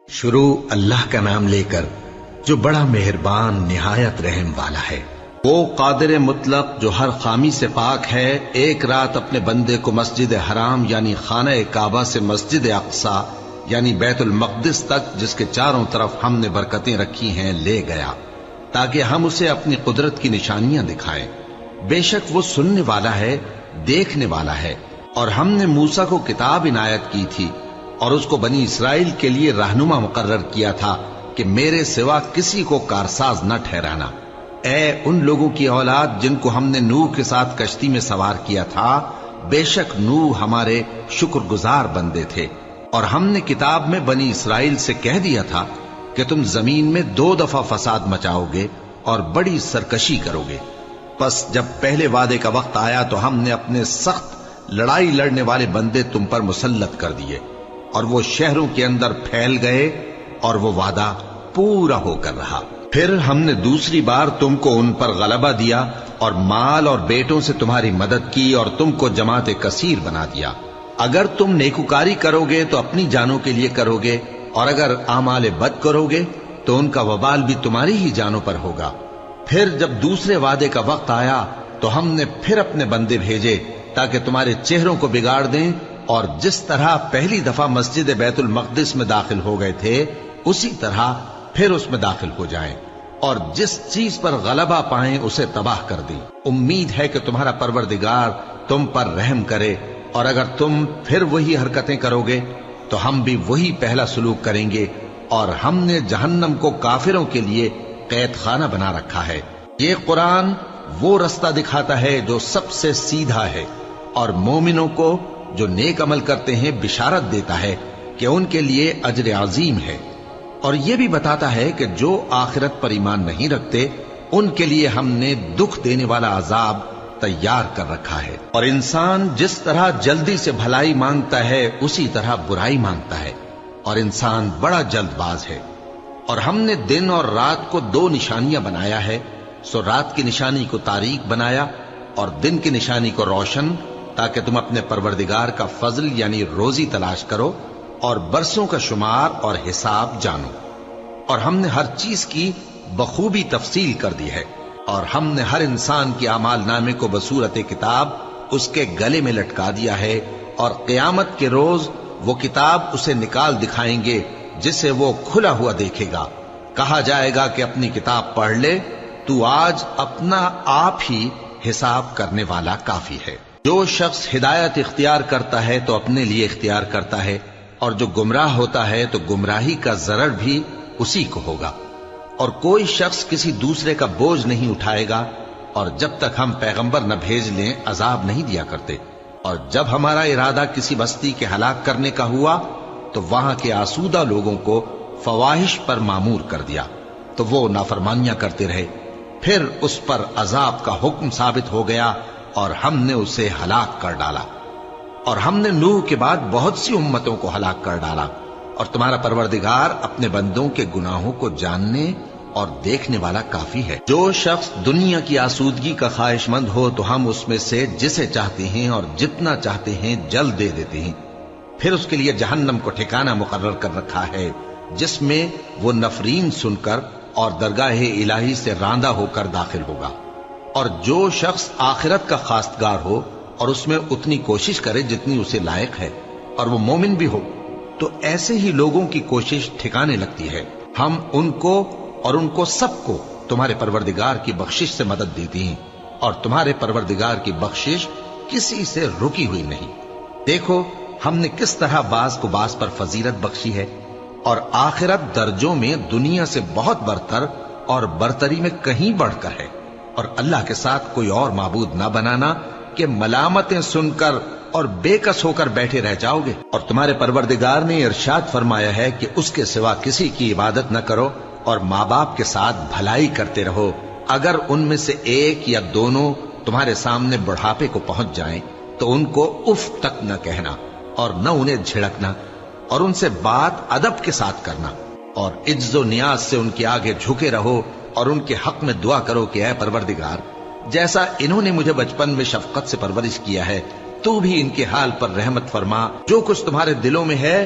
شروع اللہ کا نام لے کر جو بڑا مہربان نہایت رحم والا ہے۔ وہ قادر مطلق جو ہر خامی سے پاک ہے، ایک رات اپنے بندے کو مسجد حرام یعنی خانہ کعبہ سے مسجد اقصی یعنی بیت المقدس تک، جس کے چاروں طرف ہم نے برکتیں رکھی ہیں، لے گیا تاکہ ہم اسے اپنی قدرت کی نشانیاں دکھائیں۔ بے شک وہ سننے والا ہے، دیکھنے والا ہے۔ اور ہم نے موسیٰ کو کتاب عنایت کی تھی اور اس کو بنی اسرائیل کے لیے رہنما مقرر کیا تھا کہ میرے سوا کسی کو کارساز نہ ٹھہرانا۔ اے ان لوگوں کی اولاد جن کو ہم نے نوح کے ساتھ کشتی میں سوار کیا تھا، بے شک نوح ہمارے شکر گزار بندے تھے۔ اور ہم نے کتاب میں بنی اسرائیل سے کہہ دیا تھا کہ تم زمین میں 2 دفعہ فساد مچاؤ گے اور بڑی سرکشی کرو گے۔ پس جب پہلے وعدے کا وقت آیا تو ہم نے اپنے سخت لڑائی لڑنے والے بندے تم پر مسلط کر دیے، اور وہ شہروں کے اندر پھیل گئے، اور وہ وعدہ پورا ہو کر رہا۔ پھر ہم نے دوسری بار تم کو ان پر غلبہ دیا اور مال اور بیٹوں سے تمہاری مدد کی اور تم کو جماعت کثیر بنا دیا۔ اگر تم نیکوکاری کرو گے تو اپنی جانوں کے لیے کرو گے، اور اگر اعمال بد کرو گے تو ان کا وبال بھی تمہاری ہی جانوں پر ہوگا۔ پھر جب دوسرے وعدے کا وقت آیا تو ہم نے پھر اپنے بندے بھیجے تاکہ تمہارے چہروں کو بگاڑ دیں، اور جس طرح پہلی دفعہ مسجد بیت المقدس میں داخل ہو گئے تھے اسی طرح پھر اس میں داخل ہو جائیں، اور جس چیز پر غلبہ پائیں اسے تباہ کر دیں۔ امید ہے کہ تمہارا پروردگار تم پر رحم کرے، اور اگر تم پھر وہی حرکتیں کرو گے تو ہم بھی وہی پہلا سلوک کریں گے، اور ہم نے جہنم کو کافروں کے لیے قید خانہ بنا رکھا ہے۔ یہ قرآن وہ رستہ دکھاتا ہے جو سب سے سیدھا ہے، اور مومنوں کو جو نیک عمل کرتے ہیں بشارت دیتا ہے کہ ان کے لیے اجر عظیم ہے، اور یہ بھی بتاتا ہے کہ جو آخرت پر ایمان نہیں رکھتے ان کے لیے ہم نے دکھ دینے والا عذاب تیار کر رکھا ہے۔ اور انسان جس طرح جلدی سے بھلائی مانگتا ہے اسی طرح برائی مانگتا ہے، اور انسان بڑا جلد باز ہے۔ اور ہم نے دن اور رات کو 2 نشانیاں بنایا ہے، سو رات کی نشانی کو تاریک بنایا اور دن کی نشانی کو روشن، تاکہ تم اپنے پروردگار کا فضل یعنی روزی تلاش کرو اور برسوں کا شمار اور حساب جانو۔ اور ہم نے ہر چیز کی بخوبی تفصیل کر دی ہے، اور ہم نے ہر انسان کے اعمال نامے کو بصورت کتاب اس کے گلے میں لٹکا دیا ہے، اور قیامت کے روز وہ کتاب اسے نکال دکھائیں گے جسے وہ کھلا ہوا دیکھے گا۔ کہا جائے گا کہ اپنی کتاب پڑھ لے، تو آج اپنا آپ ہی حساب کرنے والا کافی ہے۔ جو شخص ہدایت اختیار کرتا ہے تو اپنے لیے اختیار کرتا ہے، اور جو گمراہ ہوتا ہے تو گمراہی کا ضرر بھی اسی کو ہوگا۔ اور کوئی شخص کسی دوسرے کا بوجھ نہیں اٹھائے گا، اور جب تک ہم پیغمبر نہ بھیج لیں عذاب نہیں دیا کرتے۔ اور جب ہمارا ارادہ کسی بستی کے ہلاک کرنے کا ہوا تو وہاں کے آسودہ لوگوں کو فواحش پر مامور کر دیا، تو وہ نافرمانیاں کرتے رہے۔ پھر اس پر عذاب کا حکم ثابت ہو گیا اور ہم نے اسے ہلاک کر ڈالا۔ اور ہم نے نوح کے بعد بہت سی امتوں کو ہلاک کر ڈالا، اور تمہارا پروردگار اپنے بندوں کے گناہوں کو جاننے اور دیکھنے والا کافی ہے۔ جو شخص دنیا کی آسودگی کا خواہش مند ہو تو ہم اس میں سے جسے چاہتے ہیں اور جتنا چاہتے ہیں جلد دے دیتے ہیں۔ پھر اس کے لیے جہنم کو ٹھکانہ مقرر کر رکھا ہے، جس میں وہ نفرین سن کر اور درگاہ الہی سے راندہ ہو کر داخل ہوگا۔ اور جو شخص آخرت کا خواستگار ہو اور اس میں اتنی کوشش کرے جتنی اسے لائق ہے، اور وہ مومن بھی ہو، تو ایسے ہی لوگوں کی کوشش ٹھکانے لگتی ہے۔ ہم ان کو اور ان کو سب کو تمہارے پروردگار کی بخشش سے مدد دیتی ہیں، اور تمہارے پروردگار کی بخشش کسی سے رکی ہوئی نہیں۔ دیکھو ہم نے کس طرح بعض کو بعض پر فضیلت بخشی ہے، اور آخرت درجوں میں دنیا سے بہت برتر اور برتری میں کہیں بڑھ کر ہے۔ اور اللہ کے ساتھ کوئی اور معبود نہ بنانا کہ ملامتیں سن کر اور بے کس ہو کر بیٹھے رہ جاؤ گے۔ اور تمہارے پروردگار نے ارشاد فرمایا ہے کہ اس کے سوا کسی کی عبادت نہ کرو، اور ماں باپ کے ساتھ بھلائی کرتے رہو۔ اگر ان میں سے ایک یا دونوں تمہارے سامنے بڑھاپے کو پہنچ جائیں تو ان کو اف تک نہ کہنا، اور نہ انہیں جھڑکنا، اور ان سے بات ادب کے ساتھ کرنا، اور عجز و نیاز سے ان کے آگے جھکے رہو، اور ان کے حق میں دعا کرو کہ اے پروردگار، جیسا انہوں نے مجھے بچپن میں شفقت سے پرورش کیا ہے، تو بھی ان کے حال پر رحمت فرما۔ جو کچھ تمہارے دلوں میں ہے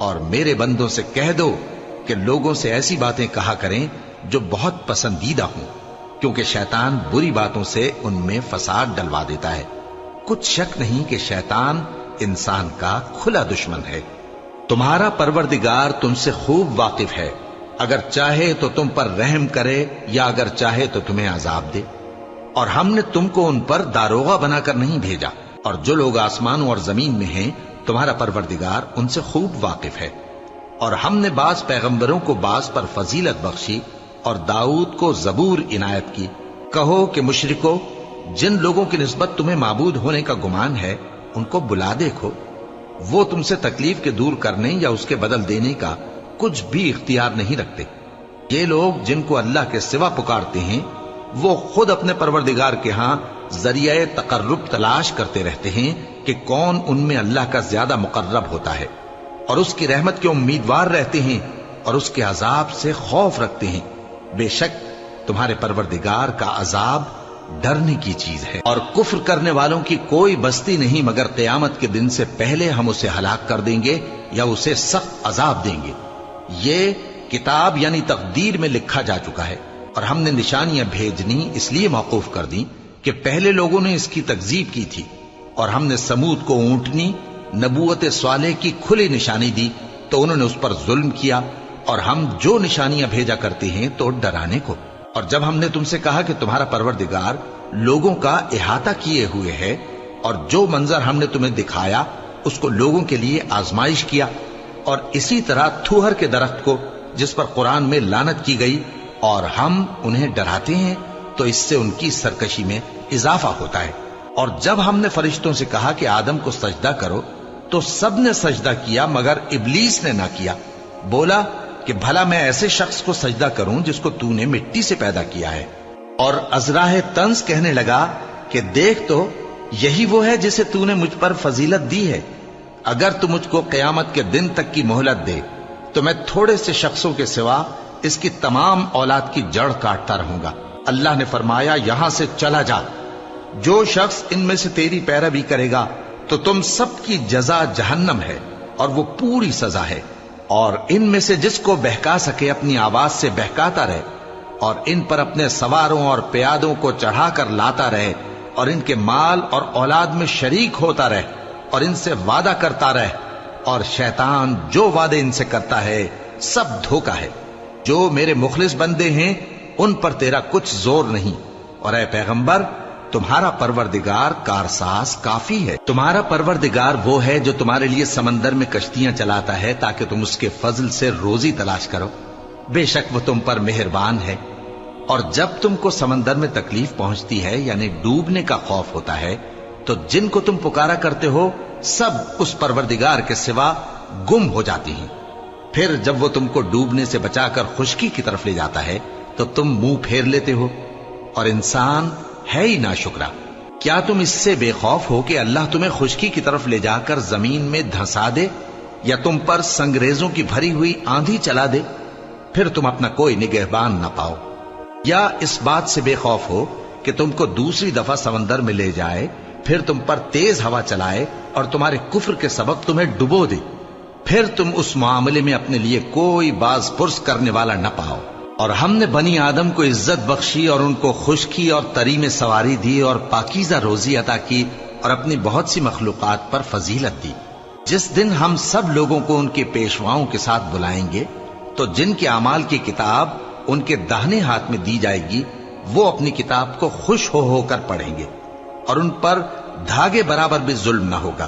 اور میرے بندوں سے کہہ دو کہ لوگوں سے ایسی باتیں کہا کریں جو بہت پسندیدہ ہوں، کیونکہ شیطان بری باتوں سے ان میں فساد ڈلوا دیتا ہے۔ کچھ شک نہیں کہ شیطان انسان کا کھلا دشمن ہے۔ تمہارا پروردگار تم سے خوب واقف ہے، اگر چاہے تو تم پر رحم کرے یا اگر چاہے تو تمہیں عذاب دے۔ اور ہم نے تم کو ان پر داروغہ بنا کر نہیں بھیجا، اور جو لوگ آسمانوں اور زمین میں ہیں تمہارا پروردگار ان سے خوب واقف ہے۔ اور ہم نے بعض پیغمبروں کو بعض پر فضیلت بخشی اور داؤد کو زبور عنایت کی۔ کہو کہ مشرکو، جن لوگوں کی نسبت تمہیں معبود ہونے کا گمان ہے ان کو بلا دیکھو، وہ تم سے تکلیف کے دور کرنے یا اس کے بدل دینے کا کچھ بھی اختیار نہیں رکھتے۔ یہ لوگ جن کو اللہ کے سوا پکارتے ہیں وہ خود اپنے پروردگار کے ہاں ذریعہ تقرب تلاش کرتے رہتے ہیں کہ کون ان میں اللہ کا زیادہ مقرب ہوتا ہے، اور اس کی رحمت کے امیدوار رہتے ہیں اور اس کے عذاب سے خوف رکھتے ہیں۔ بے شک تمہارے پروردگار کا عذاب ڈرنے کی چیز ہے، اور کفر کرنے والوں کی کوئی بستی نہیں مگر قیامت کے دن سے پہلے ہم اسے ہلاک کر دیں گے یا اسے سخت عذاب دیں گے۔ یہ کتاب یعنی تقدیر میں لکھا جا چکا ہے، اور ہم نے نشانیاں بھیجنی اس لیے موقوف کر دیں کہ پہلے لوگوں نے اس کی تکذیب کی تھی، اور ہم نے سمود کو اونٹنی نبوت صالح کی کھلی نشانی دی تو انہوں نے اس پر ظلم کیا، اور ہم جو نشانیاں بھیجا کرتے ہیں تو ڈرانے کو۔ اور جب ہم نے تم سے کہا کہ تمہارا پروردگار لوگوں کا احاطہ کیے ہوئے ہے، اور جو منظر ہم نے تمہیں دکھایا اس کو لوگوں کے لیے آزمائش کیا، اور اسی طرح تھوہر کے درخت کو جس پر قرآن میں لعنت کی گئی، اور ہم انہیں ڈراتے ہیں تو اس سے ان کی سرکشی میں اضافہ ہوتا ہے۔ اور جب ہم نے فرشتوں سے کہا کہ آدم کو سجدہ کرو تو سب نے سجدہ کیا مگر ابلیس نے نہ کیا، بولا کہ بھلا میں ایسے شخص کو سجدہ کروں جس کو تو نے مٹی سے پیدا کیا ہے۔ اور ازراہ طنز کہنے لگا کہ دیکھ تو یہی وہ ہے جسے تو نے مجھ پر فضیلت دی ہے، اگر تو مجھ کو قیامت کے دن تک کی مہلت دے تو میں تھوڑے سے شخصوں کے سوا اس کی تمام اولاد کی جڑ کاٹتا رہوں گا۔ اللہ نے فرمایا یہاں سے چلا جا، جو شخص ان میں سے تیری پیروی کرے گا تو تم سب کی جزا جہنم ہے اور وہ پوری سزا ہے، اور ان میں سے جس کو بہکا سکے اپنی آواز سے بہکاتا رہے، اور ان پر اپنے سواروں اور پیادوں کو چڑھا کر لاتا رہے، اور ان کے مال اور اولاد میں شریک ہوتا رہے، اور ان سے وعدہ کرتا رہے، اور شیطان جو وعدے ان سے کرتا ہے سب دھوکا ہے۔ جو میرے مخلص بندے ہیں ان پر تیرا کچھ زور نہیں، اور اے پیغمبر تمہارا پروردگار کارساز کافی ہے۔ تمہارا پروردگار وہ ہے جو تمہارے لیے سمندر میں کشتیاں چلاتا ہے تاکہ تم اس کے فضل سے روزی تلاش کرو، بے شک وہ تم پر مہربان ہے۔ اور جب تم کو سمندر میں تکلیف پہنچتی ہے یعنی ڈوبنے کا خوف ہوتا ہے تو جن کو تم پکارا کرتے ہو سب اس پروردگار کے سوا گم ہو جاتی ہیں۔ پھر جب وہ تم کو ڈوبنے سے بچا کر خشکی کی طرف لے جاتا ہے تو تم منہ پھیر لیتے ہو، اور انسان ہے ہی ناشکرا۔ کیا تم اس سے بے خوف ہو کہ اللہ تمہیں خشکی کی طرف لے جا کر زمین میں دھنسا دے یا تم پر سنگریزوں کی بھری ہوئی آندھی چلا دے، پھر تم اپنا کوئی نگہبان نہ پاؤ؟ یا اس بات سے بے خوف ہو کہ تم کو دوسری دفعہ سمندر میں لے جائے، پھر تم پر تیز ہوا چلائے اور تمہارے کفر کے سبب تمہیں ڈبو دے، پھر تم اس معاملے میں اپنے لیے کوئی باز پرس کرنے والا نہ پاؤ؟ اور ہم نے بنی آدم کو عزت بخشی اور ان کو خشکی اور تری میں سواری دی اور پاکیزہ روزی عطا کی اور اپنی بہت سی مخلوقات پر فضیلت دی۔ جس دن ہم سب لوگوں کو ان کے پیشواؤں کے ساتھ بلائیں گے تو جن کے اعمال کی کتاب ان کے داہنے ہاتھ میں دی جائے گی وہ اپنی کتاب کو خوش ہو کر پڑھیں گے، اور ان پر دھاگے برابر بھی ظلم نہ ہوگا۔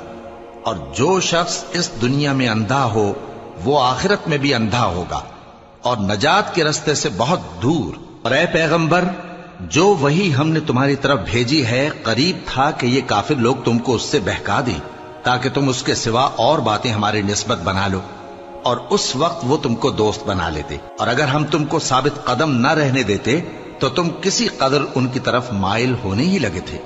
اور جو شخص اس دنیا میں اندھا ہو وہ آخرت میں بھی اندھا ہوگا اور نجات کے رستے سے بہت دور۔ اور اے پیغمبر جو وہی ہم نے تمہاری طرف بھیجی ہے قریب تھا کہ یہ کافر لوگ تم کو اس سے بہکا دیں تاکہ تم اس کے سوا اور باتیں ہماری نسبت بنا لو، اور اس وقت وہ تم کو دوست بنا لیتے، اور اگر ہم تم کو ثابت قدم نہ رہنے دیتے تو تم کسی قدر ان کی طرف مائل ہونے ہی لگے تھے۔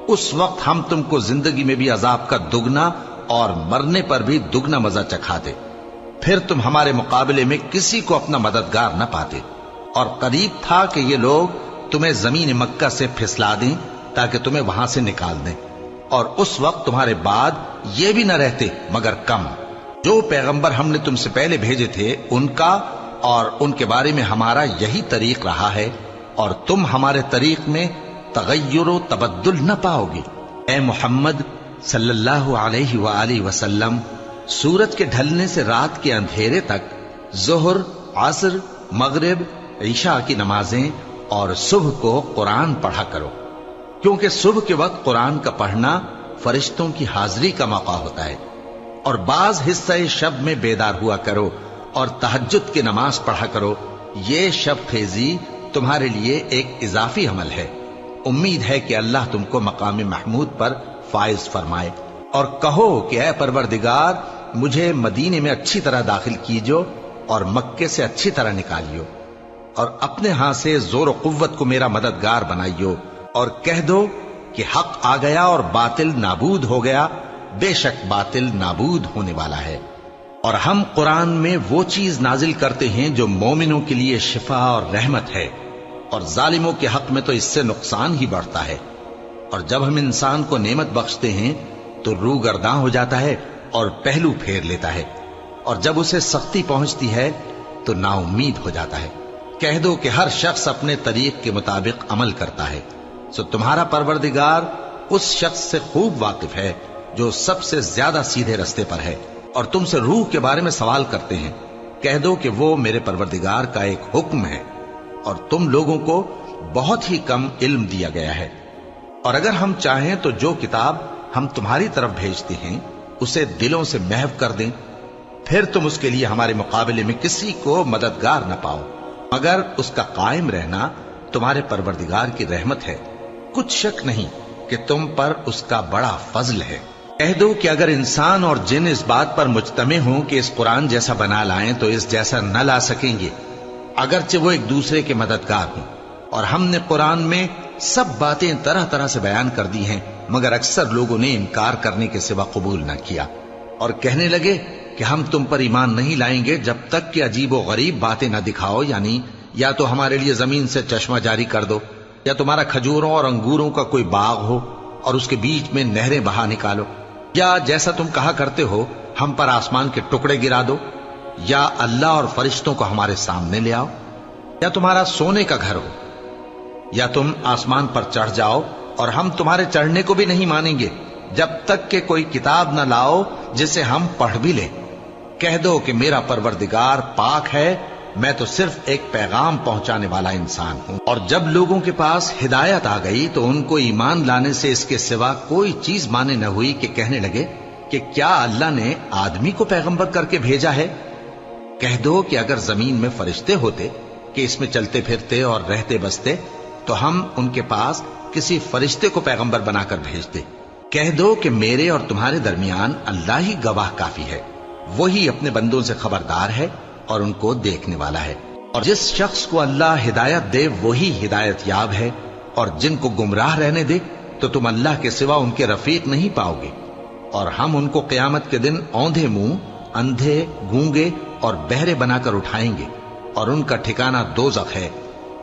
اس وقت ہم تم کو زندگی میں بھی عذاب کا دگنا اور مرنے پر بھی دگنا مزہ چکھاتے، پھر تم ہمارے مقابلے میں کسی کو اپنا مددگار نہ پاتے۔ اور قریب تھا کہ یہ لوگ تمہیں زمین مکہ سے پھسلا دیں تاکہ تمہیں وہاں سے نکال دیں، اور اس وقت تمہارے بعد یہ بھی نہ رہتے مگر کم۔ جو پیغمبر ہم نے تم سے پہلے بھیجے تھے ان کا اور ان کے بارے میں ہمارا یہی طریق رہا ہے، اور تم ہمارے طریق میں تغیر و تبدل نہ پاؤ گے۔ اے محمد صلی اللہ علیہ وآلہ وسلم، سورج کے ڈھلنے سے رات کے اندھیرے تک ظہر، عصر، مغرب، عشاء کی نمازیں اور صبح کو قرآن پڑھا کرو، کیونکہ صبح کے وقت قرآن کا پڑھنا فرشتوں کی حاضری کا موقع ہوتا ہے، اور بعض حصہ شب میں بیدار ہوا کرو اور تہجد کی نماز پڑھا کرو۔ یہ شب خیزی تمہارے لیے ایک اضافی عمل ہے۔ امید ہے کہ اللہ تم کو مقام محمود پر فائز فرمائے۔ اور کہو کہ اے پروردگار، مجھے مدینے میں اچھی طرح داخل کیجو اور مکے سے اچھی طرح نکالیو، اور اپنے ہاں سے زور و قوت کو میرا مددگار بنائیو، اور کہہ دو کہ حق آ گیا اور باطل نابود ہو گیا، بے شک باطل نابود ہونے والا ہے۔ اور ہم قرآن میں وہ چیز نازل کرتے ہیں جو مومنوں کے لیے شفا اور رحمت ہے، اور ظالموں کے حق میں تو اس سے نقصان ہی بڑھتا ہے۔ اور جب ہم انسان کو نعمت بخشتے ہیں تو روح گرداں ہو جاتا ہے اور پہلو پھیر لیتا ہے، اور جب اسے سختی پہنچتی ہے تو نا امید ہو جاتا ہے۔ کہہ دو کہ ہر شخص اپنے طریق کے مطابق عمل کرتا ہے، سو تمہارا پروردگار اس شخص سے خوب واقف ہے جو سب سے زیادہ سیدھے رستے پر ہے۔ اور تم سے روح کے بارے میں سوال کرتے ہیں، کہہ دو کہ وہ میرے پروردگار کا ایک حکم ہے، اور تم لوگوں کو بہت ہی کم علم دیا گیا ہے۔ اور اگر ہم چاہیں تو جو کتاب ہم تمہاری طرف بھیجتے ہیں اسے دلوں سے محو کر دیں، پھر تم اس کے لیے ہمارے مقابلے میں کسی کو مددگار نہ پاؤ، مگر اس کا قائم رہنا تمہارے پروردگار کی رحمت ہے، کچھ شک نہیں کہ تم پر اس کا بڑا فضل ہے۔ کہہ دو کہ اگر انسان اور جن اس بات پر مجتمع ہوں کہ اس قرآن جیسا بنا لائیں تو اس جیسا نہ لا سکیں گے، اگرچہ وہ ایک دوسرے کے مددگار ہوں۔ اور ہم نے قرآن میں سب باتیں طرح طرح سے بیان کر دی ہیں، مگر اکثر لوگوں نے انکار کرنے کے سوا قبول نہ کیا، اور کہنے لگے کہ ہم تم پر ایمان نہیں لائیں گے جب تک کہ عجیب و غریب باتیں نہ دکھاؤ، یعنی یا تو ہمارے لیے زمین سے چشمہ جاری کر دو، یا تمہارا کھجوروں اور انگوروں کا کوئی باغ ہو اور اس کے بیچ میں نہریں بہا نکالو، یا جیسا تم کہا کرتے ہو ہم پر آسمان کے ٹکڑے گرا دو، یا اللہ اور فرشتوں کو ہمارے سامنے لے آؤ، یا تمہارا سونے کا گھر ہو، یا تم آسمان پر چڑھ جاؤ، اور ہم تمہارے چڑھنے کو بھی نہیں مانیں گے جب تک کہ کوئی کتاب نہ لاؤ جسے ہم پڑھ بھی لیں۔ کہہ دو کہ میرا پروردگار پاک ہے، میں تو صرف ایک پیغام پہنچانے والا انسان ہوں۔ اور جب لوگوں کے پاس ہدایت آ گئی تو ان کو ایمان لانے سے اس کے سوا کوئی چیز مانے نہ ہوئی کہ کہنے لگے کہ کیا اللہ نے آدمی کو پیغمبر کر کے بھیجا ہے؟ کہہ دو کہ اگر زمین میں فرشتے ہوتے کہ اس میں چلتے پھرتے اور رہتے بستے تو ہم ان کے پاس کسی فرشتے کو پیغمبر بنا کر بھیجتے۔ کہہ دو کہ میرے اور تمہارے درمیان اللہ ہی گواہ کافی ہے، وہی اپنے بندوں سے خبردار ہے اور ان کو دیکھنے والا ہے۔ اور جس شخص کو اللہ ہدایت دے وہی ہدایت یاب ہے، اور جن کو گمراہ رہنے دے تو تم اللہ کے سوا ان کے رفیق نہیں پاؤ گے۔ اور ہم ان کو قیامت کے دن اوندھے منہ، اندھے، گونگے اور بہرے بنا کر اٹھائیں گے، اور ان کا ٹھکانہ دوزخ ہے۔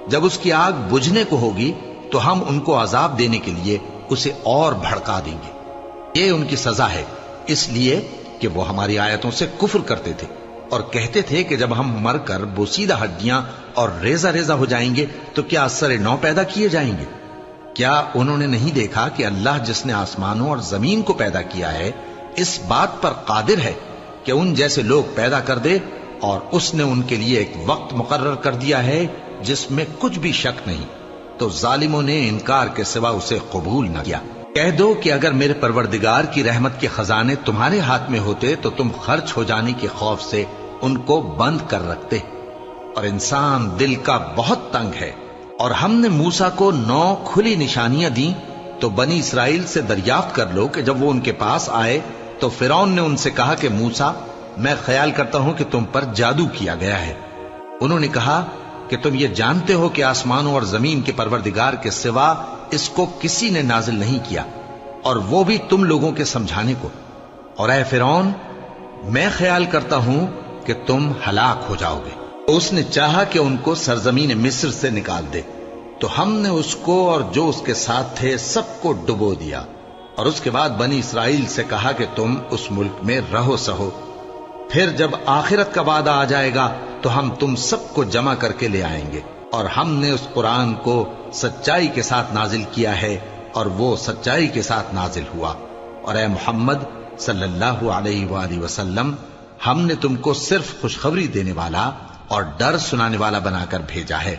جب اس کی آگ بجھنے کو ہوگی تو ہم ان کو عذاب دینے کے لیے اسے اور بھڑکا دیں گے۔ یہ ان کی سزا ہے، اس لیے کہ وہ ہماری آیتوں سے کفر کرتے تھے اور کہتے تھے کہ جب ہم مر کر بوسیدہ ہڈیاں اور ریزہ ریزہ ہو جائیں گے تو کیا اثر نو پیدا کیے جائیں گے؟ کیا انہوں نے نہیں دیکھا کہ اللہ جس نے آسمانوں اور زمین کو پیدا کیا ہے اس بات پر قادر ہے کہ ان جیسے لوگ پیدا کر دے، اور اس نے ان کے لیے ایک وقت مقرر کر دیا ہے جس میں کچھ بھی شک نہیں، تو ظالموں نے انکار کے سوا اسے قبول نہ کیا۔ کہہ دو کہ اگر میرے پروردگار کی رحمت کے خزانے تمہارے ہاتھ میں ہوتے تو تم خرچ ہو جانے کے خوف سے ان کو بند کر رکھتے، اور انسان دل کا بہت تنگ ہے۔ اور ہم نے موسیٰ کو 9 کھلی نشانیاں دیں تو بنی اسرائیل سے دریافت کر لو کہ جب وہ ان کے پاس آئے تو فرعون نے ان سے کہا کہ موسیٰ، میں خیال کرتا ہوں کہ تم پر جادو کیا گیا ہے۔ انہوں نے کہا کہ تم یہ جانتے ہو کہ آسمانوں اور زمین کے پروردگار کے سوا اس کو کسی نے نازل نہیں کیا، اور وہ بھی تم لوگوں کے سمجھانے کو۔ اور اے فرعون، میں خیال کرتا ہوں کہ تم ہلاک ہو جاؤ گے۔ تو اس نے چاہا کہ ان کو سرزمین مصر سے نکال دے، تو ہم نے اس کو اور جو اس کے ساتھ تھے سب کو ڈبو دیا، اور اس کے بعد بنی اسرائیل سے کہا کہ تم اس ملک میں رہو سہو، پھر جب آخرت کا وعدہ آ جائے گا تو ہم تم سب کو جمع کر کے لے آئیں گے، اور ہم نے اس قرآن کو سچائی کے ساتھ نازل کیا ہے اور وہ سچائی کے ساتھ نازل ہوا۔ اور اے محمد صلی اللہ علیہ وآلہ وسلم، ہم نے تم کو صرف خوشخبری دینے والا اور ڈر سنانے والا بنا کر بھیجا ہے،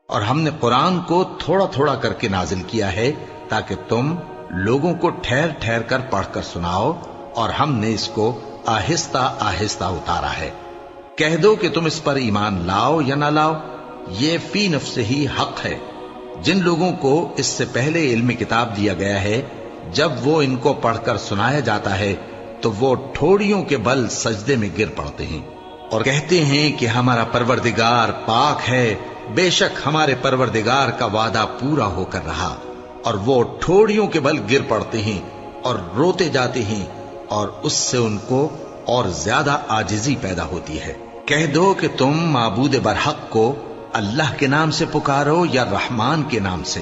اور ہم نے قرآن کو تھوڑا تھوڑا کر کے نازل کیا ہے تاکہ تم لوگوں کو ٹھہر ٹھہر کر پڑھ کر سناؤ، اور ہم نے اس کو آہستہ آہستہ اتارا ہے۔ کہہ دو کہ تم اس پر ایمان لاؤ یا نہ لاؤ، یہ فی نفس ہی حق ہے۔ جن لوگوں کو اس سے پہلے علم کتاب دیا گیا ہے، جب وہ ان کو پڑھ کر سنایا جاتا ہے تو وہ ٹھوڑیوں کے بل سجدے میں گر پڑتے ہیں اور کہتے ہیں کہ ہمارا پروردگار پاک ہے، بے شک ہمارے پروردگار کا وعدہ پورا ہو کر رہا، اور وہ ٹھوڑیوں کے بل گر پڑتے ہیں اور روتے جاتے ہیں، اور اس سے ان کو اور زیادہ عاجزی پیدا ہوتی ہے۔ کہہ دو کہ تم معبود برحق کو اللہ کے نام سے پکارو یا رحمان کے نام سے،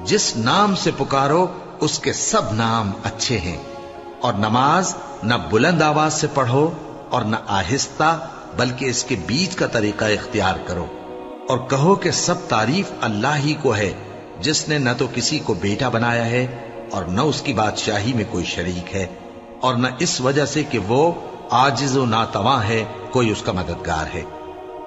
جس نام سے پکارو اس کے سب نام اچھے ہیں، اور نماز نہ بلند آواز سے پڑھو اور نہ آہستہ، بلکہ اس کے بیچ کا طریقہ اختیار کرو، اور کہو کہ سب تعریف اللہ ہی کو ہے، جس نے نہ تو کسی کو بیٹا بنایا ہے اور نہ اس کی بادشاہی میں کوئی شریک ہے، اور نہ اس وجہ سے کہ وہ عاجز و ناتواں ہے کوئی اس کا مددگار ہے،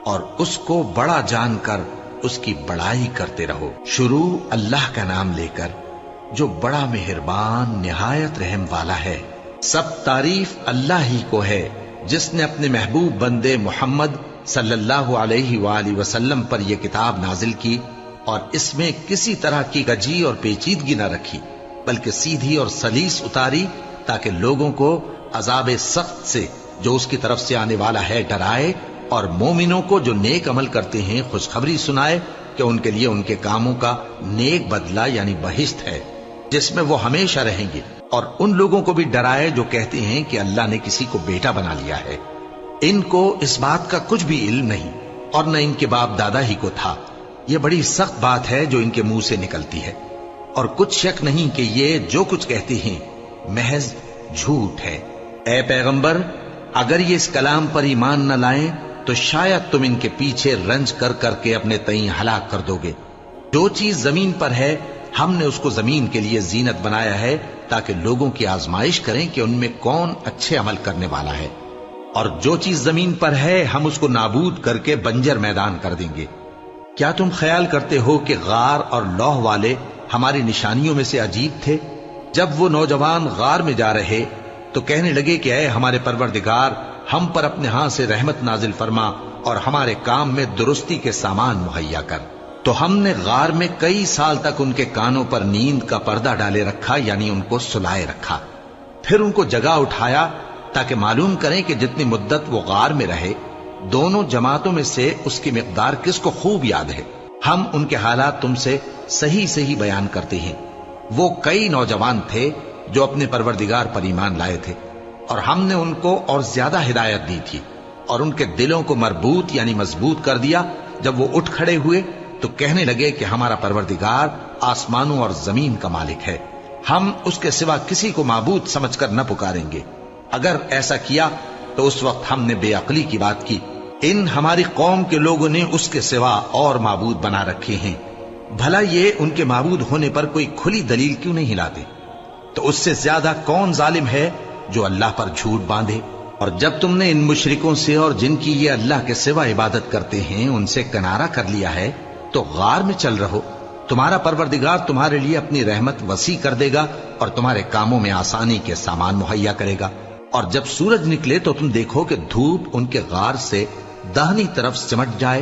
اور اس کو بڑا جان کر اس کی بڑائی کرتے رہو۔ شروع اللہ کا نام لے کر جو بڑا مہربان نہایت رحم والا ہے۔ سب تعریف اللہ ہی کو ہے جس نے اپنے محبوب بندے محمد صلی اللہ علیہ وآلہ وسلم پر یہ کتاب نازل کی، اور اس میں کسی طرح کی کجی اور پیچیدگی نہ رکھی، بلکہ سیدھی اور سلیس اتاری تاکہ لوگوں کو عذاب سخت سے جو اس کی طرف سے آنے والا ہے ڈرائے، اور مومنوں کو جو نیک عمل کرتے ہیں خوشخبری سنائے کہ ان کے لیے ان کے کاموں کا نیک بدلہ یعنی بہشت ہے جس میں وہ ہمیشہ رہیں گے، اور ان لوگوں کو بھی ڈرائے جو کہتے ہیں کہ اللہ نے کسی کو بیٹا بنا لیا ہے۔ ان کو اس بات کا کچھ بھی علم نہیں، اور نہ ان کے باپ دادا ہی کو تھا۔ یہ بڑی سخت بات ہے جو ان کے منہ سے نکلتی ہے، اور کچھ شک نہیں کہ یہ جو کچھ کہتے ہیں محض جھوٹ ہے۔ اے پیغمبر، اگر یہ اس کلام پر ایمان نہ لائیں تو شاید تم ان کے پیچھے رنج کر کر کے اپنے تئیں ہلاک کر دو گے۔ جو چیز زمین پر ہے ہم نے اس کو زمین کے لیے زینت بنایا ہے تاکہ لوگوں کی آزمائش کریں کہ ان میں کون اچھے عمل کرنے والا ہے، اور جو چیز زمین پر ہے ہم اس کو نابود کر کے بنجر میدان کر دیں گے۔ کیا تم خیال کرتے ہو کہ غار اور لوح والے ہماری نشانیوں میں سے عجیب تھے؟ جب وہ نوجوان غار میں جا رہے تو کہنے لگے کہ اے ہمارے پروردگار، ہم پر اپنے ہاں سے رحمت نازل فرما اور ہمارے کام میں درستی کے سامان مہیا کر۔ تو ہم نے غار میں کئی سال تک ان کے کانوں پر نیند کا پردہ ڈالے رکھا، یعنی ان کو سلائے رکھا، پھر ان کو جگا اٹھایا تاکہ معلوم کریں کہ جتنی مدت وہ غار میں رہے دونوں جماعتوں میں سے اس کی مقدار کس کو خوب یاد ہے۔ ہم ان کے حالات تم سے صحیح صحیح بیان کرتے ہیں۔ وہ کئی نوجوان تھے جو اپنے پروردگار پر ایمان لائے تھے، اور ہم نے ان کو اور زیادہ ہدایت دی تھی، اور ان کے دلوں کو مربوط یعنی مضبوط کر دیا۔ جب وہ اٹھ کھڑے ہوئے تو کہنے لگے کہ ہمارا پروردگار آسمانوں اور زمین کا مالک ہے، ہم اس کے سوا کسی کو معبود سمجھ کر نہ پکاریں گے۔ اگر ایسا کیا تو اس وقت ہم نے بے عقلی کی بات کی۔ ان ہماری قوم کے لوگوں نے اس کے سوا اور معبود بنا رکھے ہیں، بھلا یہ ان کے معبود ہونے پر کوئی کھلی دلیل کیوں نہیں لاتے؟ تو اس سے زیادہ کون ظالم ہے جو اللہ پر جھوٹ باندھے؟ اور جب تم نے ان مشرکوں سے اور جن کی یہ اللہ کے سوا عبادت کرتے ہیں ان سے کنارہ کر لیا ہے تو غار میں چل رہو، تمہارا پروردگار تمہارے لیے اپنی رحمت وسیع کر دے گا اور تمہارے کاموں میں آسانی کے سامان مہیا کرے گا۔ اور جب سورج نکلے تو تم دیکھو کہ دھوپ ان کے غار سے داہنی طرف سمٹ جائے،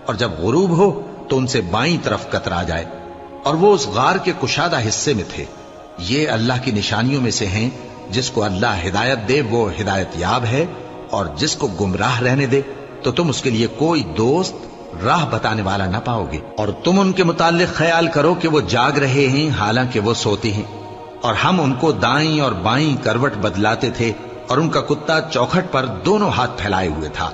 اور جب غروب ہو تو ان سے بائیں طرف کترا جائے، اور وہ اس غار کے کشادہ حصے میں تھے۔ یہ اللہ کی نشانیوں میں سے ہیں، جس کو اللہ ہدایت دے وہ ہدایت یاب ہے، اور جس کو گمراہ رہنے دے تو تم اس کے لیے کوئی دوست راہ بتانے والا نہ پاؤ گے۔ اور تم ان کے متعلق خیال کرو کہ وہ جاگ رہے ہیں حالانکہ وہ سوتے ہیں، اور ہم ان کو دائیں اور بائیں کروٹ بدلاتے تھے، اور ان کا کتا چوکھٹ پر دونوں ہاتھ پھیلائے ہوئے تھا۔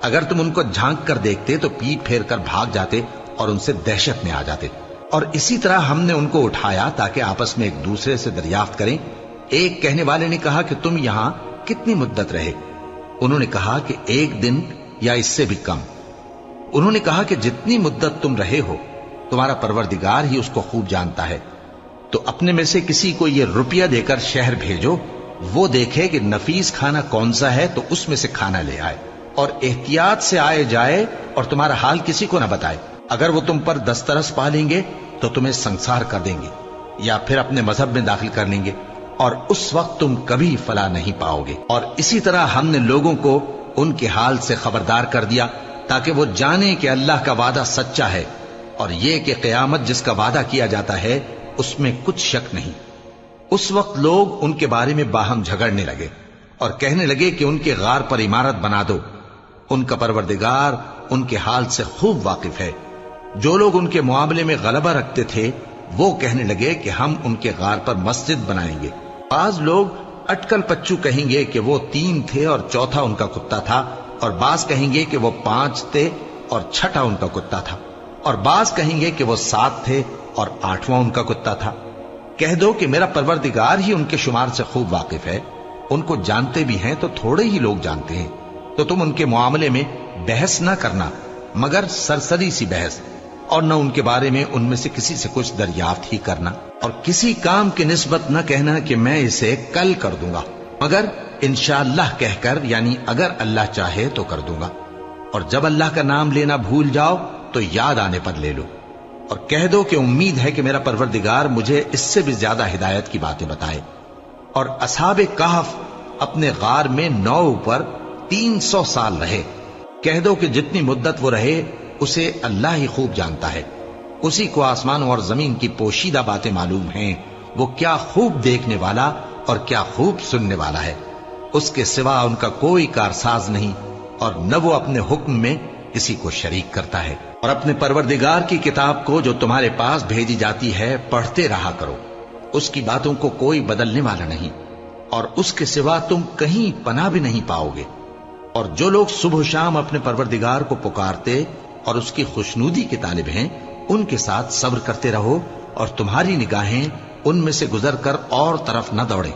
اگر تم ان کو جھانک کر دیکھتے تو پیٹ پھیر کر بھاگ جاتے اور ان سے دہشت میں آ جاتے۔ اور اسی طرح ہم نے ان کو اٹھایا تاکہ آپس میں ایک دوسرے سے دریافت کریں۔ ایک کہنے والے نے کہا کہ تم یہاں کتنی مدت رہے؟ انہوں نے کہا کہ 1 دن یا اس سے بھی کم۔ انہوں نے کہا کہ جتنی مدت تم رہے ہو تمہارا پروردگار ہی اس کو خوب جانتا ہے، تو اپنے میں سے کسی کو یہ روپیہ دے کر شہر بھیجو، وہ دیکھے کہ نفیس کھانا کون سا ہے تو اس میں سے کھانا لے آئے، اور احتیاط سے آئے جائے اور تمہارا حال کسی کو نہ بتائے۔ اگر وہ تم پر دسترس پا لیں گے تو تمہیں سنسار کر دیں گے یا پھر اپنے مذہب میں داخل کر لیں گے، اور اس وقت تم کبھی فلاح نہیں پاؤ گے۔ اور اسی طرح ہم نے لوگوں کو ان کے حال سے خبردار کر دیا تاکہ وہ جانیں کہ اللہ کا وعدہ سچا ہے، اور یہ کہ قیامت جس کا وعدہ کیا جاتا ہے اس میں کچھ شک نہیں۔ اس وقت لوگ ان کے بارے میں باہم جھگڑنے لگے اور کہنے لگے کہ ان کے غار پر عمارت بنا دو۔ ان کا پروردگار ان کے حال سے خوب واقف ہے۔ جو لوگ ان کے معاملے میں غلبہ رکھتے تھے وہ کہنے لگے کہ ہم ان کے غار پر مسجد بنائیں گے۔ بعض لوگ اٹکل پچو کہیں گے کہ وہ 3 تھے اور چوتھا ان کا کتا تھا، اور بعض کہیں گے کہ وہ 5 تھے اور چھٹا ان کا کتا تھا، اور بعض کہیں گے کہ وہ 7 تھے اور 8واں ان کا کتا تھا۔ کہہ دو کہ میرا پروردگار ہی ان کے شمار سے خوب واقف ہے، ان کو جانتے بھی ہیں تو تھوڑے ہی لوگ جانتے ہیں۔ تو تم ان کے معاملے میں بحث نہ کرنا مگر سرسری سی بحث، اور نہ ان کے بارے میں ان میں سے کسی سے کچھ دریافت ہی کرنا، اور کسی کام کی نسبت نہ کہنا کہ میں اسے کل کر دوں گا، مگر انشاءاللہ کہہ کر، یعنی اگر اللہ چاہے تو کر دوں گا۔ اور جب اللہ کا نام لینا بھول جاؤ تو یاد آنے پر لے لو، اور کہہ دو کہ امید ہے کہ میرا پروردگار مجھے اس سے بھی زیادہ ہدایت کی باتیں بتائے۔ اور اصحاب کہف اپنے غار میں 9 پر 300 سال رہے۔ کہہ دو کہ جتنی مدت وہ رہے اسے اللہ ہی خوب جانتا ہے، اسی کو آسمانوں اور زمین کی پوشیدہ باتیں معلوم ہیں، وہ کیا خوب دیکھنے والا اور کیا خوب سننے والا ہے۔ اس کے سوا ان کا کوئی کارساز نہیں، اور نہ وہ اپنے حکم میں کسی کو شریک کرتا ہے۔ اور اپنے پروردگار کی کتاب کو جو تمہارے پاس بھیجی جاتی ہے پڑھتے رہا کرو، اس کی باتوں کو کوئی بدلنے والا نہیں، اور اس کے سوا تم کہیں پناہ بھی نہیں پاؤ گے۔ اور جو لوگ صبح و شام اپنے پروردگار کو پکارتے اور اس کی خوشنودی کے طالب ہیں، ان کے ساتھ صبر کرتے رہو، اور تمہاری نگاہیں ان میں سے گزر کر اور طرف نہ دوڑیں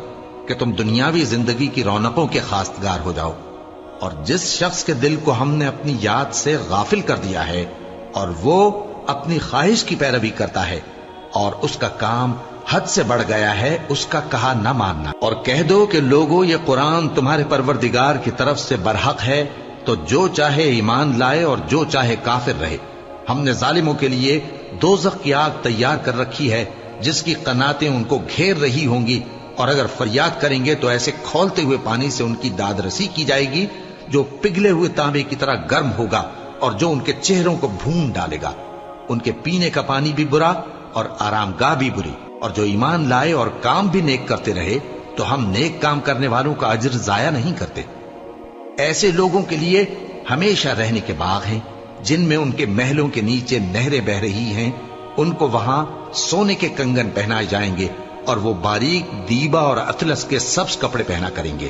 کہ تم دنیاوی زندگی کی رونقوں کے خواستگار ہو جاؤ۔ اور جس شخص کے دل کو ہم نے اپنی یاد سے غافل کر دیا ہے اور وہ اپنی خواہش کی پیروی کرتا ہے اور اس کا کام حد سے بڑھ گیا ہے، اس کا کہا نہ ماننا۔ اور کہہ دو کہ لوگو یہ قرآن تمہارے پروردگار کی طرف سے برحق ہے، تو جو چاہے ایمان لائے اور جو چاہے کافر رہے۔ ہم نے ظالموں کے لیے دوزخ کی آگ تیار کر رکھی ہے جس کی قناتیں ان کو گھیر رہی ہوں گی، اور اگر فریاد کریں گے تو ایسے کھولتے ہوئے پانی سے ان کی داد رسی کی جائے گی جو پگھلے ہوئے تانبے کی طرح گرم ہوگا اور جو ان کے چہروں کو بھون ڈالے گا۔ ان کے پینے کا پانی بھی برا اور آرام گاہ بھی بری۔ اور جو ایمان لائے اور کام بھی نیک کرتے رہے تو ہم نیک کام کرنے والوں کا اجر ضائع نہیں کرتے۔ ایسے لوگوں کے لیے ہمیشہ رہنے کے باغ ہیں جن میں ان کے محلوں کے نیچے نہریں بہ رہی ہیں، ان کو وہاں سونے کے کنگن پہنائے جائیں گے، اور وہ باریک دیبا اور اطلس کے سبز کپڑے پہنا کریں گے،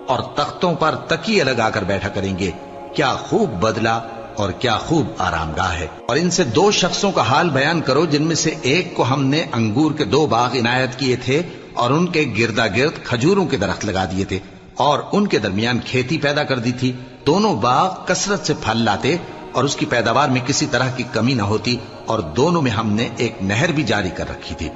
اور تختوں پر تکیے لگا کر بیٹھا کریں گے۔ کیا خوب بدلہ اور کیا خوب آرام گاہ ہے۔ اور ان سے 2 شخصوں کا حال بیان کرو جن میں سے ایک کو ہم نے انگور کے 2 باغ عنایت کیے تھے اور ان کے گردا گرد کھجوروں کے درخت لگا دیے تھے اور ان کے درمیان کھیتی پیدا کر دی تھی۔ دونوں باغ کثرت سے پھل لاتے اور اس کی پیداوار میں کسی طرح کی کمی نہ ہوتی، اور دونوں میں ہم نے ایک نہر بھی جاری کر رکھی تھی،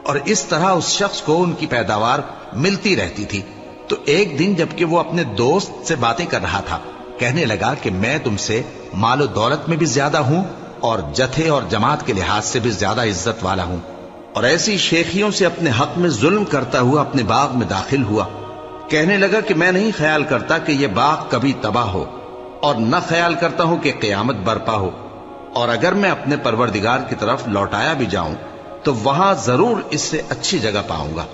اور اس طرح اس شخص کو ان کی پیداوار ملتی رہتی تھی۔ تو ایک دن جبکہ وہ اپنے دوست سے باتیں کر رہا تھا، کہنے لگا کہ میں تم سے مال و دولت میں بھی زیادہ ہوں اور جتھے اور جماعت کے لحاظ سے بھی زیادہ عزت والا ہوں، اور ایسی شیخیوں سے اپنے حق میں ظلم کرتا ہوا اپنے باغ میں داخل ہوا۔ کہنے لگا کہ میں نہیں خیال کرتا کہ یہ باغ کبھی تباہ ہو، اور نہ خیال کرتا ہوں کہ قیامت برپا ہو، اور اگر میں اپنے پروردگار کی طرف لوٹایا بھی جاؤں تو وہاں ضرور اس سے اچھی جگہ پاؤں گا۔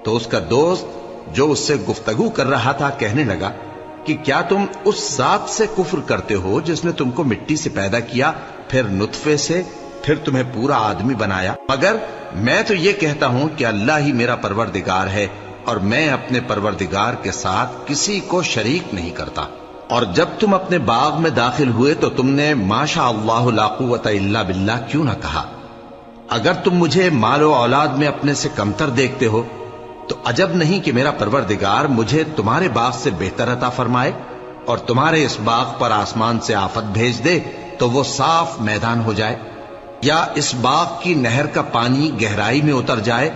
تو اس کا دوست جو اس سے گفتگو کر رہا تھا کہنے لگا کہ کیا تم اس ذات سے کفر کرتے ہو جس نے تم کو مٹی سے پیدا کیا، پھر نطفے سے، پھر تمہیں پورا آدمی بنایا؟ مگر میں تو یہ کہتا ہوں کہ اللہ ہی میرا پروردگار ہے، اور میں اپنے پروردگار کے ساتھ کسی کو شریک نہیں کرتا۔ اور جب تم اپنے باغ میں داخل ہوئے تو تم نے ماشاء اللہ لا قوت الا باللہ کیوں نہ کہا؟ اگر تم مجھے مال و اولاد میں اپنے سے کمتر دیکھتے ہو تو عجب نہیں کہ میرا پروردگار مجھے تمہارے باغ سے بہتر عطا فرمائے۔ اور تمہارے اس باغ پر آسمان سے آفت بھیج دے تو وہ صاف میدان ہو جائے، یا اس باغ کی نہر کا پانی گہرائی میں اتر جائے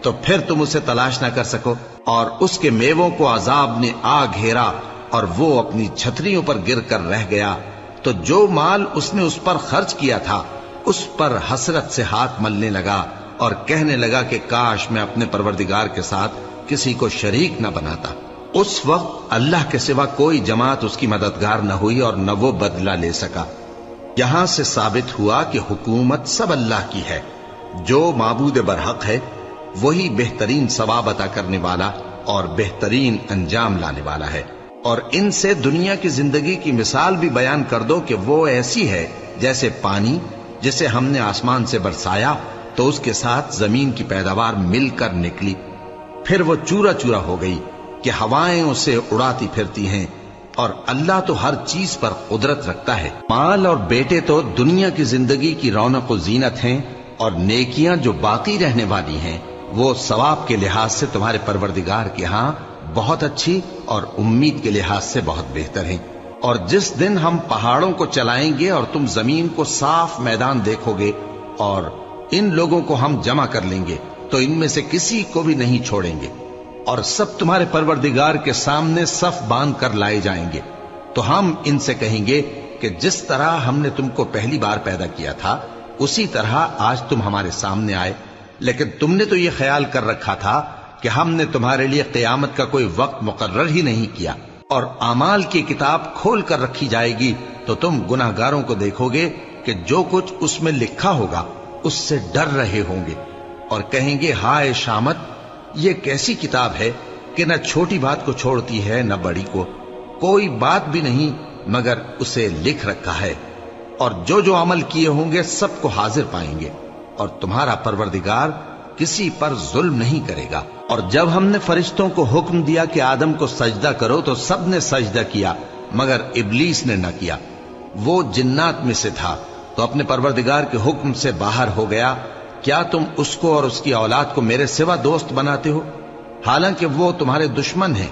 تو پھر تم اسے تلاش نہ کر سکو، اور اس کے میووں کو عذاب نے آ گھیرا اور وہ اپنی چھتریوں پر گر کر رہ گیا، تو جو مال اس نے اس پر خرچ کیا تھا اس پر حسرت سے ہاتھ ملنے لگا اور کہنے لگا کہ کاش میں اپنے پروردگار کے ساتھ کسی کو شریک نہ بناتا۔ اس وقت اللہ کے سوا کوئی جماعت اس کی مددگار نہ ہوئی اور نہ وہ بدلہ لے سکا۔ یہاں سے ثابت ہوا کہ حکومت سب اللہ کی ہے، جو معبود برحق ہے وہی بہترین ثواب عطا کرنے والا اور بہترین انجام لانے والا ہے۔ اور ان سے دنیا کی زندگی کی مثال بھی بیان کر دو کہ وہ ایسی ہے جیسے پانی جسے ہم نے آسمان سے برسایا تو اس کے ساتھ زمین کی پیداوار مل کر نکلی، پھر وہ چورا چورا ہو گئی کہ ہوائیں اسے اڑاتی پھرتی ہیں، اور اللہ تو ہر چیز پر قدرت رکھتا ہے۔ مال اور بیٹے تو دنیا کی زندگی کی رونق و زینت ہیں، اور نیکیاں جو باقی رہنے والی ہیں وہ ثواب کے لحاظ سے تمہارے پروردگار کے ہاں بہت اچھی اور امید کے لحاظ سے بہت بہتر ہیں۔ اور جس دن ہم پہاڑوں کو چلائیں گے اور تم زمین کو صاف میدان دیکھو گے اور ان لوگوں کو ہم جمع کر لیں گے تو ان میں سے کسی کو بھی نہیں چھوڑیں گے، اور سب تمہارے پروردگار کے سامنے صف باندھ کر لائے جائیں گے، تو ہم ان سے کہیں گے کہ جس طرح ہم نے تم کو پہلی بار پیدا کیا تھا اسی طرح آج تم ہمارے سامنے آئے، لیکن تم نے تو یہ خیال کر رکھا تھا کہ ہم نے تمہارے لیے قیامت کا کوئی وقت مقرر ہی نہیں کیا، اور اعمال کی کتاب کھول کر رکھی جائے گی تو تم گناہگاروں کو دیکھو گے کہ جو کچھ اس میں لکھا ہوگا اس سے ڈر رہے ہوں گے، اور کہیں گے ہائے شامت، یہ کیسی کتاب ہے کہ نہ چھوٹی بات کو چھوڑتی ہے نہ بڑی کو، کوئی بات بھی نہیں مگر اسے لکھ رکھا ہے، اور جو جو عمل کیے ہوں گے سب کو حاضر پائیں گے، اور تمہارا پروردگار کسی پر ظلم نہیں کرے گا۔ اور جب ہم نے فرشتوں کو حکم دیا کہ آدم کو سجدہ کرو تو سب نے سجدہ کیا مگر ابلیس نے نہ کیا، وہ جنات میں سے تھا تو اپنے پروردگار کے حکم سے باہر ہو گیا۔ کیا تم اس کو اور اس کی اولاد کو میرے سوا دوست بناتے ہو، حالانکہ وہ تمہارے دشمن ہیں،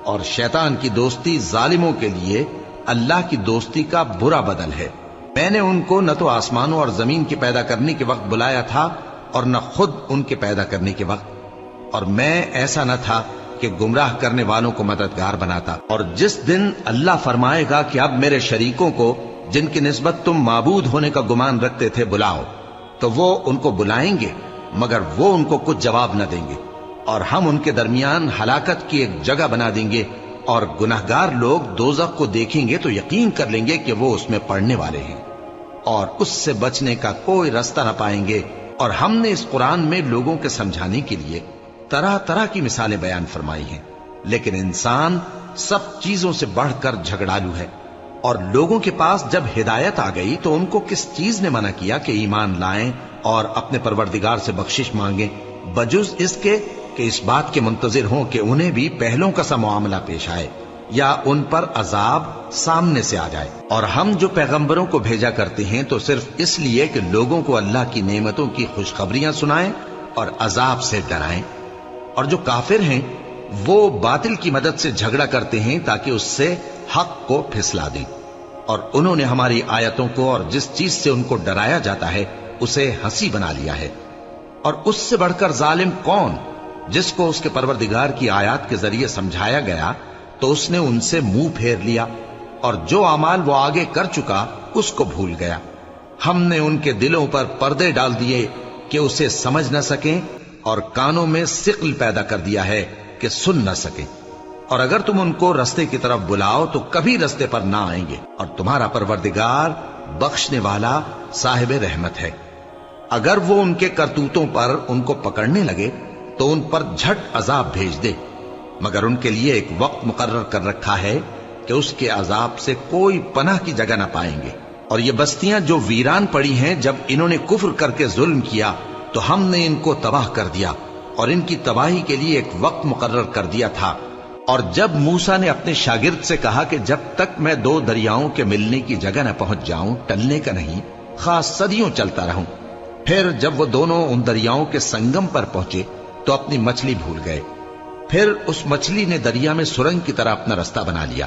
اور شیطان کی دوستی ظالموں کے لیے اللہ کی دوستی کا برا بدل ہے۔ میں نے ان کو نہ تو آسمانوں اور زمین کے پیدا کرنے کے وقت بلایا تھا اور نہ خود ان کے پیدا کرنے کے وقت، اور میں ایسا نہ تھا کہ گمراہ کرنے والوں کو مددگار بناتا۔ اور جس دن اللہ فرمائے گا کہ اب میرے شریکوں کو جن کی نسبت تم معبود ہونے کا گمان رکھتے تھے بلاؤ، تو وہ ان کو بلائیں گے مگر وہ ان کو کچھ جواب نہ دیں گے، اور ہم ان کے درمیان ہلاکت کی ایک جگہ بنا دیں گے، اور گناہگار لوگ دوزخ کو دیکھیں گے تو یقین کر لیں گے کہ وہ اس میں پڑنے والے ہیں، اور اس سے بچنے کا کوئی راستہ نہ پائیں گے۔ اور ہم نے اس قرآن میں لوگوں کے سمجھانے کے لیے طرح طرح کی مثالیں بیان فرمائی ہیں، لیکن انسان سب چیزوں سے بڑھ کر جھگڑالو ہے، اور لوگوں کے پاس جب ہدایت آ گئی تو ان کو کس چیز نے منع کیا کہ ایمان لائیں اور اپنے پروردگار سے بخشش مانگیں، بجز اس کے کہ اس بات کے منتظر ہوں کہ انہیں بھی پہلوں کا سا معاملہ پیش آئے یا ان پر عذاب سامنے سے آ جائے۔ اور ہم جو پیغمبروں کو بھیجا کرتے ہیں تو صرف اس لیے کہ لوگوں کو اللہ کی نعمتوں کی خوشخبریاں سنائیں اور عذاب سے ڈرائیں، اور جو کافر ہیں وہ باطل کی مدد سے جھگڑا کرتے ہیں تاکہ اس سے حق کو پھسلا دیں، اور انہوں نے ہماری آیتوں کو اور جس چیز سے ان کو ڈرایا جاتا ہے اسے ہنسی بنا لیا ہے۔ اور اس سے بڑھ کر ظالم کون، جس کو اس کے پروردگار کی آیات کے ذریعے سمجھایا گیا تو اس نے ان سے منہ پھیر لیا، اور جو اعمال وہ آگے کر چکا اس کو بھول گیا۔ ہم نے ان کے دلوں پر پردے ڈال دیے کہ اسے سمجھ نہ سکیں، اور کانوں میں ثقل پیدا کر دیا ہے کہ سن نہ سکیں، اور اگر تم ان کو رستے کی طرف بلاؤ تو کبھی رستے پر نہ آئیں گے، اور تمہارا پروردگار بخشنے والا صاحب رحمت ہے۔ اگر وہ ان کے کرتوتوں پر ان کو پکڑنے لگے تو ان پر جھٹ عذاب بھیج دے، مگر ان کے لیے ایک وقت مقرر کر رکھا ہے کہ اس کے عذاب سے کوئی پناہ کی جگہ نہ پائیں گے۔ اور یہ بستیاں جو ویران پڑی ہیں، جب انہوں نے کفر کر کے ظلم کیا تو ہم نے ان کو تباہ کر دیا، اور ان کی تباہی کے لیے ایک وقت مقرر کر دیا تھا۔ اور جب موسیٰ نے اپنے شاگرد سے کہا کہ جب تک میں دو دریاؤں کے ملنے کی جگہ نہ پہنچ جاؤں ٹلنے کا نہیں، خاص صدیوں چلتا رہوں، پھر جب وہ دونوں ان دریاؤں کے سنگم پر پہنچے تو اپنی مچھلی بھول گئے، پھر اس مچھلی نے دریا میں سرنگ کی طرح اپنا رستہ بنا لیا،